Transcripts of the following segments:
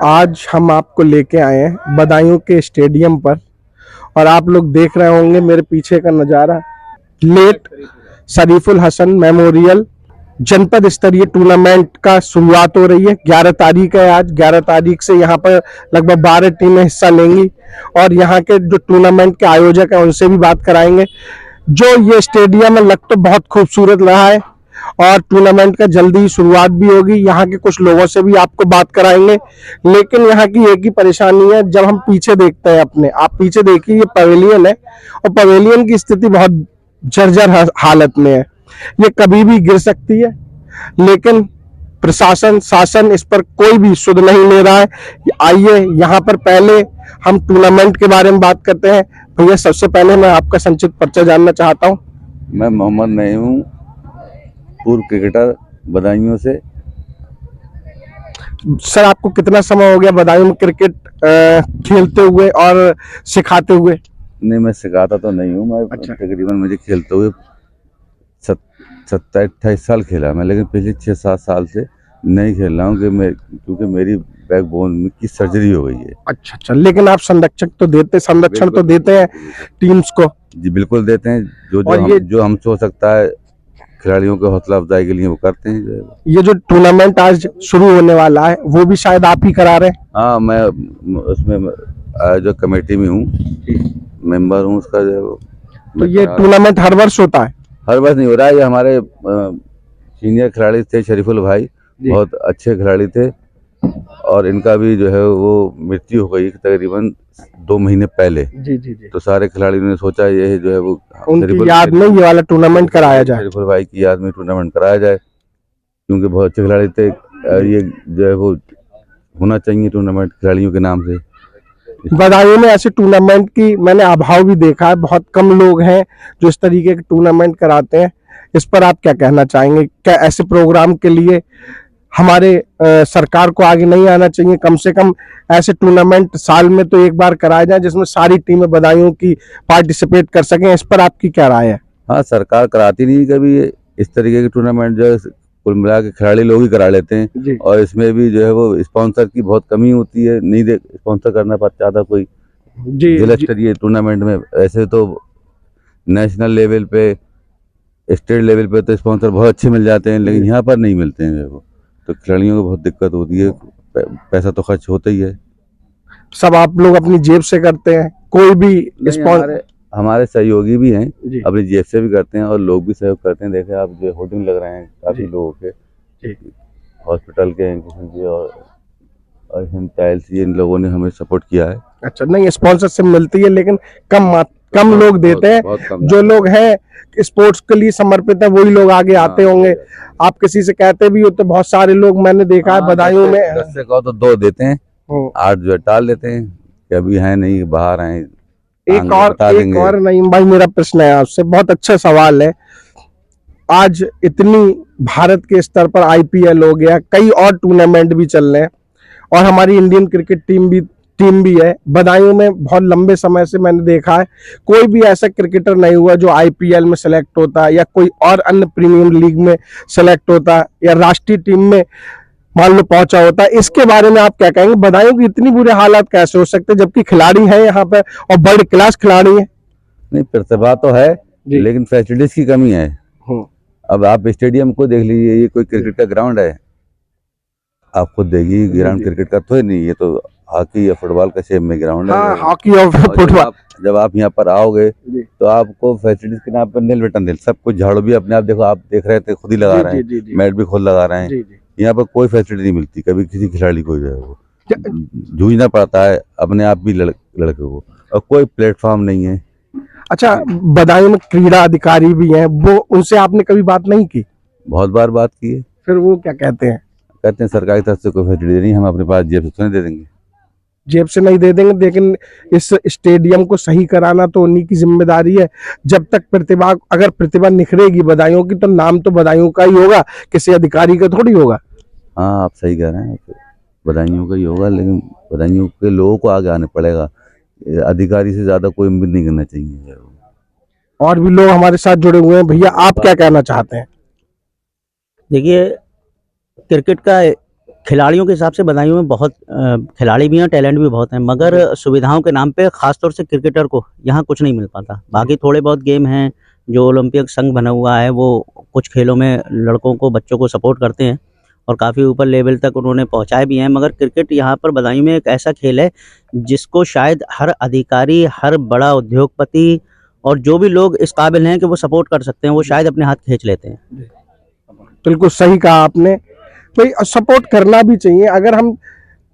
आज हम आपको लेके आए हैं बदायूं के स्टेडियम पर और आप लोग देख रहे होंगे मेरे पीछे का नज़ारा। लेट शरीफुल हसन मेमोरियल जनपद स्तरीय टूर्नामेंट का शुरुआत हो रही है। 11 तारीख है आज। 11 तारीख से यहाँ पर लगभग 12 टीमें हिस्सा लेंगी और यहाँ के जो टूर्नामेंट के आयोजक हैं उनसे भी बात कराएंगे। जो ये स्टेडियम है लग तो बहुत खूबसूरत रहा है और टूर्नामेंट का जल्दी ही शुरुआत भी होगी। यहाँ के कुछ लोगों से भी आपको बात कराएंगे, लेकिन यहाँ की एक ही परेशानी है। जब हम पीछे देखते हैं अपने, आप पीछे देखिए, ये पवेलियन है और पवेलियन की स्थिति बहुत जर्जर हालत में है। ये कभी भी गिर सकती है, लेकिन प्रशासन शासन इस पर कोई भी सुध नहीं ले रहा है। आइए यहाँ पर पहले हम टूर्नामेंट के बारे में बात करते हैं। भैया, सबसे पहले मैं आपका संक्षिप्त परिचय जानना चाहता हूँ। मैं मोहम्मद नईम हूँ, पूर्व क्रिकेटर बदायूं से। सर, आपको कितना समय हो गया बदायूं में क्रिकेट खेलते हुए और सिखाते हुए? नहीं, मैं सिखाता तो नहीं हूँ। मैं तकरीबन मुझे खेलते हुए 27-28 साल खेला मैं, लेकिन पिछले 6-7 साल से नहीं खेल रहा हूँ क्योंकि मेरी बैकबोन की सर्जरी हो गई है। अच्छा, लेकिन आप संरक्षण तो देते हैं टीम्स को? जी बिल्कुल देते हैं। जो हम सोच सकता है खिलाड़ियों के हौसला अफजाई के लिए वो करते हैं। ये जो टूर्नामेंट आज शुरू होने वाला है वो भी शायद आप ही करा रहे हैं? हाँ, मैं उसमें आयोजक कमेटी में हूँ, मेंबर हूँ उसका। तो ये टूर्नामेंट हर वर्ष होता है? हर वर्ष नहीं हो रहा है। ये हमारे सीनियर खिलाड़ी थे, शरीफुल भाई बहुत अच्छे खिलाड़ी थे और इनका भी जो है वो मृत्यु हो गई तकरीबन 2 महीने पहले। जी। तो सारे खिलाड़ियों ने सोचा ये जो है वो उनकी याद में ये वाला टूर्नामेंट कराया जाए, शरीफुल भाई की याद में टूर्नामेंट कराया जाए, क्योंकि बहुत अच्छे खिलाड़ी थे। ये जो है वो होना चाहिए टूर्नामेंट खिलाड़ियों के नाम से। बदायूं में ऐसे टूर्नामेंट की मैंने अभाव भी देखा है। बहुत कम लोग हैं जो इस तरीके के टूर्नामेंट कराते हैं। इस पर आप क्या कहना चाहेंगे? क्या ऐसे प्रोग्राम के लिए हमारे सरकार को आगे नहीं आना चाहिए? कम से कम ऐसे टूर्नामेंट साल में तो एक बार कराए जाए जिसमें सारी टीमें बदायूं की पार्टिसिपेट कर सकें। इस पर आपकी क्या राय है? हाँ, सरकार कराती नहीं कभी इस तरीके के टूर्नामेंट। जो कुल मिला के खिलाड़ी लोग ही करा लेते हैं और इसमें भी जो है वो स्पॉन्सर की बहुत कमी होती है। नहीं स्पॉन्सर करना चाहता कोई जिला स्तरीय टूर्नामेंट में। ऐसे तो नेशनल लेवल पे, स्टेट लेवल पे तो स्पॉन्सर बहुत अच्छे मिल जाते हैं, लेकिन यहाँ पर नहीं मिलते हैं वो। तो खिलाड़ियों को बहुत दिक्कत होती है। पैसा तो खर्च होता ही है। सब आप लोग अपनी जेब से करते हैं? कोई भी हमारे सहयोगी भी हैं, अपनी जेब से भी करते हैं और लोग भी सहयोग करते हैं। देखे आप जो होर्डिंग लग रहे हैं काफी लोगों के, हॉस्पिटल के किसी के और हिम टाइल्स, ये इन लोगों ने हमें सपोर्ट किया है। अच्छा, नहीं स्पॉन्सरशिप मिलती है लेकिन कम लोग देते हैं। जो लोग हैं स्पोर्ट्स के लिए समर्पित है वही लोग आगे आते होंगे। आप किसी से कहते भी हो तो बहुत सारे लोग मैंने देखा है बदायूं में। 10 से कहो तो 2 देते हैं, 8 जो टाल देते हैं कि अभी है नहीं, बाहर आए। एक और नहीं भाई, मेरा प्रश्न है आपसे, बहुत अच्छा सवाल है। आज इतनी भारत के स्तर पर आईपीएल हो गया, कई और टूर्नामेंट भी चल रहे हैं और हमारी इंडियन क्रिकेट टीम भी है। बदायूं में बहुत लंबे समय से मैंने देखा है कोई भी ऐसा क्रिकेटर नहीं हुआ जो आईपीएल में सेलेक्ट होता या कोई और अन्य प्रीमियम लीग में सेलेक्ट होता या राष्ट्रीय टीम में मान लो पहुंचा होता है। इसके बारे में आप क्या कहेंगे? बदायूं की इतनी बुरे हालात कैसे हो सकते हैं जबकि खिलाड़ी है यहाँ पे और वर्ल्ड क्लास खिलाड़ी है? नहीं, प्रतिभा तो है लेकिन फैसिलिटीज की कमी है। अब आप स्टेडियम को देख लीजिए, ये कोई क्रिकेट का ग्राउंड है? आप खुद देखिए, ग्राउंड क्रिकेट का तो नहीं, ये तो हॉकी या फुटबॉल का शेप में ग्राउंड है। हॉकी और फुटबॉल। जब आप यहाँ पर आओगे तो आपको फैसिलिटीज के नाम पर नील बटन दिल, सब कुछ झाड़ू भी अपने आप देखो, आप देख रहे थे खुद ही लगा रहे हैं, मैट भी खुद लगा रहे हैं। यहाँ पर कोई फैसिलिटी नहीं मिलती कभी किसी खिलाड़ी को, जो है वो जूझना पड़ता है अपने आप भी लड़के को, और कोई प्लेटफॉर्म नहीं है। अच्छा, बदायूं में क्रीड़ा अधिकारी भी हैं, वो उनसे आपने कभी बात नहीं की? बहुत बार बात की है। फिर वो क्या कहते हैं? कहते हैं सरकार की तरफ से कोई फैसिलिटी नहीं, हम अपने पास जेब से नहीं दे देंगे। जेब से नहीं दे देंगे, लेकिन इस स्टेडियम को सही कराना तो उन्हीं की जिम्मेदारी है। जब तक अगर प्रतिभा निखरेगी बदायूं की तो नाम तो बदायूं का ही होगा, किसी अधिकारी का थोड़ी होगा। हाँ, आप सही कह रहे हैं, बदायूं का ही होगा, लेकिन बदायूं के लोगों को आगे आने पड़ेगा। अधिकारी से ज्यादा कोई उम्मीद नहीं करना चाहिए। और भी लोग हमारे साथ जुड़े हुए हैं। भैया, आप क्या कहना चाहते हैं? देखिए, क्रिकेट का खिलाड़ियों के हिसाब से बदायूं में बहुत खिलाड़ी भी हैं, टैलेंट भी बहुत हैं, मगर सुविधाओं के नाम पे खासतौर से क्रिकेटर को यहाँ कुछ नहीं मिल पाता। बाकी थोड़े बहुत गेम हैं, जो ओलंपिक संघ बना हुआ है वो कुछ खेलों में लड़कों को, बच्चों को सपोर्ट करते हैं और काफ़ी ऊपर लेवल तक उन्होंने पहुँचाए भी हैं। मगर क्रिकेट यहाँ पर बदायूं में एक ऐसा खेल है जिसको शायद हर अधिकारी, हर बड़ा उद्योगपति और जो भी लोग इस काबिल हैं कि वो सपोर्ट कर सकते हैं, वो शायद अपने हाथ खींच लेते हैं। बिल्कुल सही कहा आपने। भाई सपोर्ट करना भी चाहिए। अगर हम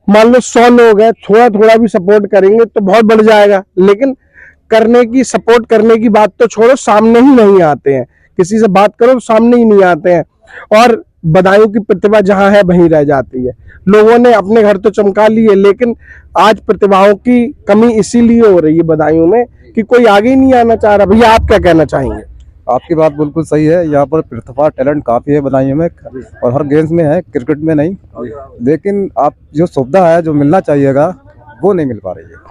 मान लो 100 लोग हैं, थोड़ा थोड़ा भी सपोर्ट करेंगे तो बहुत बढ़ जाएगा। लेकिन करने की, सपोर्ट करने की बात तो छोड़ो, सामने ही नहीं आते हैं। किसी से बात करो तो सामने ही नहीं आते हैं और बदायूं की प्रतिभा जहां है वहीं रह जाती है। लोगों ने अपने घर तो चमका लिए, लेकिन आज प्रतिभाओं की कमी इसीलिए हो रही है बदायूं में कि कोई आगे ही नहीं आना चाह रहा। भैया आप क्या कहना चाहेंगे? आपकी बात बिल्कुल सही है। यहाँ पर प्रतिभा, टैलेंट काफ़ी है बदायूं में और हर गेम्स में है, क्रिकेट में नहीं। लेकिन आप जो सुविधा है, जो मिलना चाहिएगा, वो नहीं मिल पा रही है।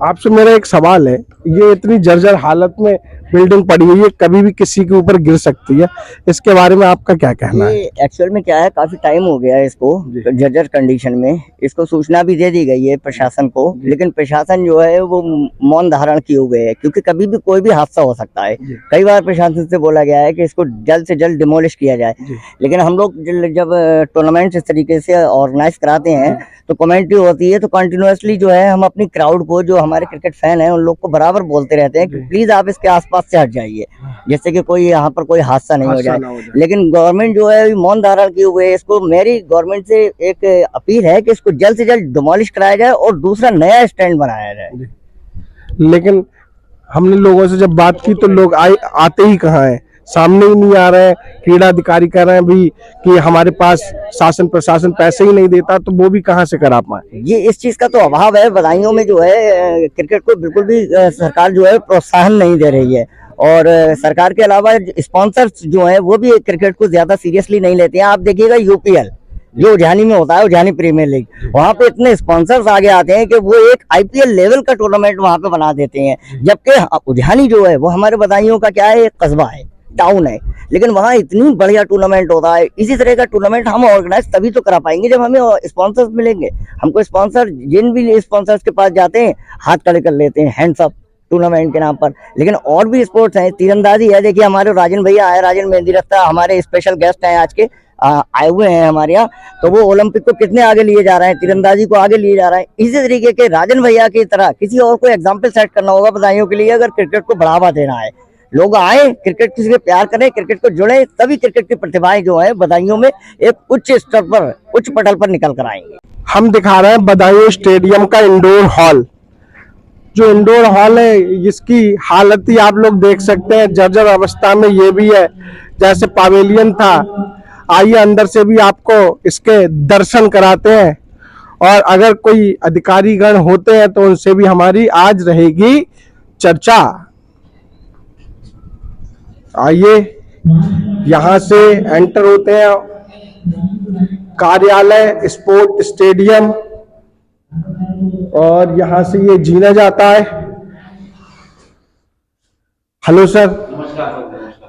आपसे मेरा एक सवाल है, ये इतनी जर्जर हालत में बिल्डिंग पड़ी हुई है, कभी भी किसी के ऊपर गिर सकती है, इसके बारे में आपका क्या कहना है? ये एक्चुअल में क्या है, काफी टाइम हो गया है इसको जर्जर कंडीशन में। इसको सूचना भी दे दी गई है प्रशासन को, लेकिन प्रशासन जो है वो मौन धारण किए हुए है, क्योंकि कभी भी कोई भी हादसा हो सकता है। कई बार प्रशासन से बोला गया है कि इसको जल्द से जल्द डिमोलिश किया जाए, लेकिन हम लोग जब टूर्नामेंट इस तरीके से ऑर्गेनाइज कराते हैं तो कमेंट्री होती है, तो कंटिन्यूअसली जो है हम अपनी क्राउड को, जो हमारे क्रिकेट फैन हैं, उन लोग को बराबर बोलते रहते हैं कि प्लीज आप इसके आसपास से हट जाइए, जैसे कि कोई यहाँ पर कोई हादसा नहीं हो जाए। लेकिन गवर्नमेंट जो है मौन धारण किए हुए है। इसको मेरी गवर्नमेंट से एक अपील है कि इसको जल्द से जल्द डिमोलिश कराया जाए और दूसरा नया स्टैंड बनाया जाए। लेकिन हमने लोगों से जब बात की तो लोग आते ही कहाँ हैं, सामने ही नहीं आ रहे हैं। क्रीड़ा अधिकारी कह रहे हैं भी कि हमारे पास शासन प्रशासन पैसे ही नहीं देता, तो वो भी कहाँ से करा पाए। ये इस चीज का तो अभाव है। बदायूं में जो है क्रिकेट को बिल्कुल भी सरकार जो है प्रोत्साहन नहीं दे रही है, और सरकार के अलावा स्पॉन्सर्स जो है वो भी क्रिकेट को ज्यादा सीरियसली नहीं लेते हैं। आप देखिएगा यूपीएल जो उज्जैनी में होता है, उज्जैनी प्रीमियर लीग, वहाँ पे इतने स्पॉन्सर्स आगे आते हैं कि वो एक आईपीएल लेवल का टूर्नामेंट वहाँ पे बना देते हैं। जबकि उज्जैनी जो है वो हमारे बदायूं का क्या है, एक कस्बा है, टाउन है, लेकिन वहाँ इतनी बढ़िया टूर्नामेंट होता है। इसी तरह का टूर्नामेंट हम ऑर्गेनाइज तभी तो करा पाएंगे जब हमें स्पॉन्सर्स मिलेंगे। हमको स्पॉन्सर, जिन भी स्पॉन्सर्स के पास जाते हैं, हाथ खड़े कर लेते हैं, हैंड्स अप टूर्नामेंट के नाम पर। लेकिन और भी स्पोर्ट्स हैं, तीरंदाजी है, देखिए हमारे राजन भैया आए, राजन मेहंदी रफ्ता हमारे स्पेशल गेस्ट हैं आज के, आए हुए हैं हमारे यहाँ, तो वो ओलंपिक को कितने आगे लिए जा रहे हैं, तीरंदाजी को आगे लिए जा रहे हैं। इसी तरीके के राजन भैया की तरह किसी और को एग्जाम्पल सेट करना होगा बधाइयों के लिए, अगर क्रिकेट को बढ़ावा देना है। लोग आए, क्रिकेट से प्यार करें, क्रिकेट को जुड़े, तभी क्रिकेट की प्रतिभाएं जो है बदायूं में एक उच्च स्तर पर, उच्च पटल पर निकल कर आएंगे। हम दिखा रहे हैं बदायूं स्टेडियम का इंडोर हॉल। जो इंडोर हॉल है, इसकी हालत ही आप लोग देख सकते हैं, जर्जर अवस्था में ये भी है, जैसे पवेलियन था। आइए अंदर से भी आपको इसके दर्शन कराते हैं, और अगर कोई अधिकारीगण होते हैं तो उनसे भी हमारी आज रहेगी चर्चा। आइए यहां से एंटर होते हैं, कार्यालय, स्पोर्ट स्टेडियम, और यहां से ये जीना जाता है। Hello sir.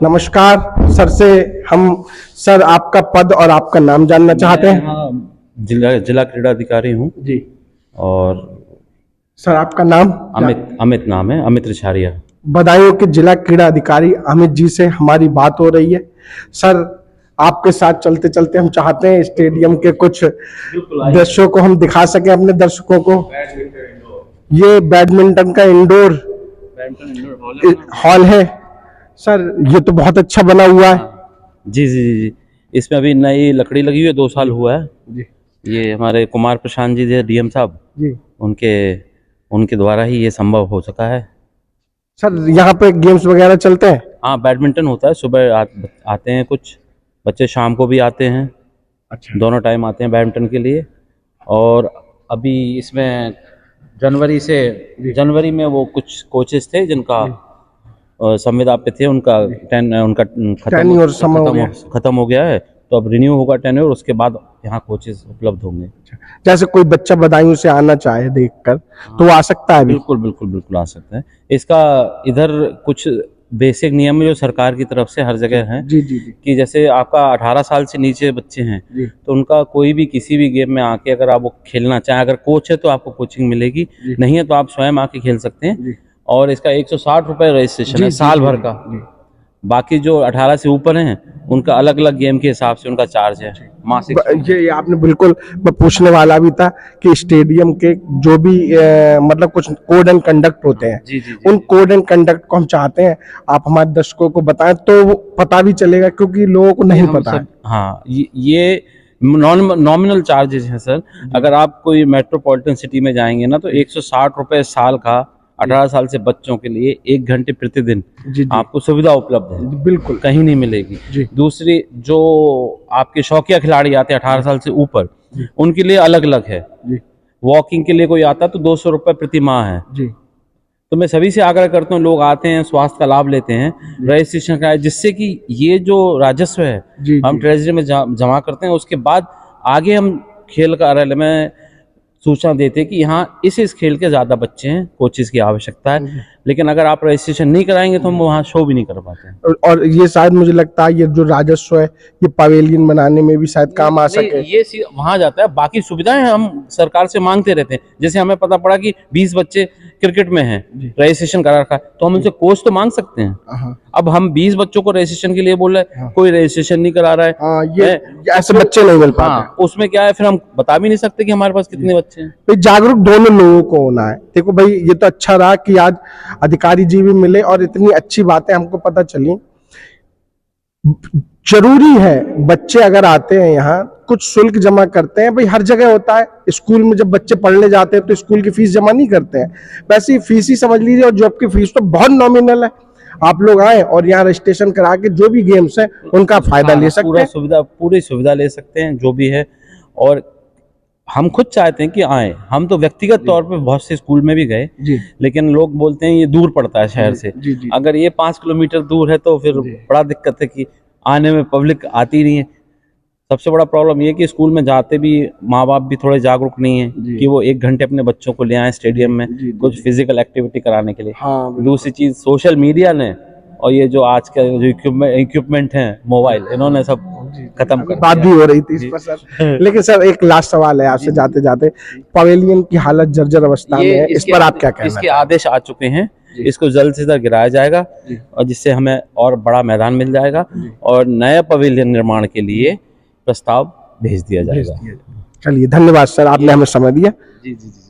नमस्कार सर से हम सर आपका पद और आपका नाम जानना चाहते हैं। जिला क्रीड़ा अधिकारी हूँ जी। और सर आपका नाम? अमित नाम है, अमित रिछारिया। बदायूं के जिला क्रीड़ा अधिकारी अमित जी से हमारी बात हो रही है। सर आपके साथ चलते चलते हम चाहते हैं स्टेडियम के कुछ दृश्यों को हम दिखा सकें अपने दर्शकों को। ये बैडमिंटन का इंडोर हॉल है सर, ये तो बहुत अच्छा बना हुआ है। जी जी जी जी, इसमें अभी नई लकड़ी लगी हुई है, 2 साल हुआ है जी। ये हमारे कुमार प्रशांत जी डीएम साहब जी, उनके द्वारा ही ये संभव हो सका है। सर यहाँ पे गेम्स वगैरह चलते हैं? हाँ, बैडमिंटन होता है, सुबह आते हैं कुछ बच्चे, शाम को भी आते हैं। अच्छा, दोनों टाइम आते हैं बैडमिंटन के लिए। और अभी इसमें जनवरी में वो कुछ कोचेस थे जिनका संविदा पे थे, उनका खत्म हो गया है, तो अब रिन्यू होगा टेन्योर, उसके बाद यहाँ कोचेस उपलब्ध होंगे। जैसे कोई बच्चा बदायूं से आना चाहे देखकर तो वो आ सकता है? बिल्कुल बिल्कुल बिल्कुल आ सकता है। इसका इधर कुछ बेसिक नियम जो सरकार की तरफ से हर जगह है जी जी जी कि जैसे आपका 18 साल से नीचे बच्चे हैं जी। तो उनका कोई भी किसी भी गेम में आके अगर आप वो खेलना चाहें, अगर कोच है तो आपको कोचिंग मिलेगी, जी। नहीं है तो आप स्वयं आके खेल सकते हैं। जी। और इसका 160 रुपये रजिस्ट्रेशन है जी, साल जी, भर जी, का। जी। बाकी जो 18 से ऊपर हैं उनका अलग अलग गेम के हिसाब से उनका चार्ज है मासिक। ये आपने बिल्कुल, मैं पूछने वाला भी था कि स्टेडियम के जो भी मतलब कुछ कोड एंड कंडक्ट होते हैं, जी जी जी। उन कोड एंड कंडक्ट को हम चाहते हैं आप हमारे दर्शकों को बताएं तो वो पता भी चलेगा, क्योंकि लोगों को नहीं हम पता है। सब, हाँ ये नॉमिनल चार्जेस हैं सर। अगर आप कोई मेट्रोपॉलिटन सिटी में जाएंगे ना तो 160 रुपये साल का 18 साल से बच्चों के लिए 1 घंटे प्रतिदिन जी जी आपको सुविधा उपलब्ध है, बिल्कुल कहीं नहीं मिलेगी। जी। दूसरी जो आपके शौकिया खिलाड़ी आते हैं 18 साल से ऊपर, उनके लिए अलग अलग है। जी वॉकिंग के लिए कोई आता तो 200 रुपये प्रति माह है। जी तो मैं सभी से आग्रह करता हूँ, लोग आते हैं, स्वास्थ्य का लाभ लेते हैं, रजिस्ट्रेशन कराए, जिससे कि ये जो राजस्व है जी हम ट्रेजरी में जमा करते हैं, उसके बाद आगे हम खेल कार्यालय में सूचना देते हैं कि यहाँ इस खेल के ज़्यादा बच्चे हैं, कोचेस की आवश्यकता है। लेकिन अगर आप रजिस्ट्रेशन नहीं कराएंगे तो हम वहाँ शो भी नहीं कर पाते हैं। और ये शायद मुझे लगता है ये जो राजस्व है ये पवेलियन बनाने में भी शायद काम आ नहीं, सके। ये वहाँ जाता है, बाकी सुविधाएं हम सरकार से मांगते रहते हैं। जैसे हमें पता पड़ा कि 20 बच्चे क्रिकेट में हैं, रजिस्ट्रेशन करा रखा है, तो हम उनसे कोच तो मांग सकते हैं। हाँ अब हम 20 बच्चों को रजिस्ट्रेशन के लिए बोल रहे हैं, कोई रजिस्ट्रेशन नहीं करा रहा है। हाँ, ये ऐसे बच्चे नहीं मिल पाते। हाँ, उसमें क्या है, फिर हम बता भी नहीं सकते कि हमारे पास कितने बच्चे हैं। भाई जागरूक दोनों लोगों को होना है। देखो भाई ये तो अच्छा रहा कि आज अधिकारी जी भी मिले और इतनी अच्छी बातें हमको पता चली। जरूरी है बच्चे अगर आते हैं यहाँ कुछ शुल्क जमा करते हैं, भाई हर जगह होता है। स्कूल में जब बच्चे पढ़ने जाते हैं तो स्कूल की फीस जमा नहीं करते हैं, वैसे ही फीस ही समझ लीजिए। और जॉब की फीस तो बहुत नॉमिनल है। आप लोग आए और यहाँ रजिस्ट्रेशन करा के जो भी गेम्स हैं उनका फायदा ले सकते हैं, पूरी सुविधा ले सकते हैं जो भी है। और हम खुद चाहते हैं कि आए। हम तो व्यक्तिगत तौर पे बहुत से स्कूल में भी गए, लेकिन लोग बोलते हैं ये दूर पड़ता है शहर से। अगर ये 5 किलोमीटर दूर है तो फिर बड़ा दिक्कत है कि आने में पब्लिक आती नहीं है। सबसे बड़ा प्रॉब्लम ये कि स्कूल में जाते भी माँ बाप भी थोड़े जागरूक नहीं है कि वो 1 घंटे अपने बच्चों को ले आए स्टेडियम में कुछ फिजिकल एक्टिविटी कराने के लिए। दूसरी चीज सोशल मीडिया ने और ये जो आज का जो इक्विपमेंट है मोबाइल, इन्होंने सब खत्म कर बात भी हो रही थी इस पर सर। लेकिन सर एक लास्ट सवाल है आपसे जाते जाते, पवेलियन की हालत जर्जर अवस्था में है, इस पर आप क्या कहना इसके आदेश आ चुके हैं, इसको जल्द से जल्द गिराया जाएगा और जिससे हमें और बड़ा मैदान मिल जाएगा और नया पवेलियन निर्माण के लिए प्रस्ताव भेज दिया जाएगा। चलिए धन्यवाद सर, आपने हमें समय दिया। जी जी जी।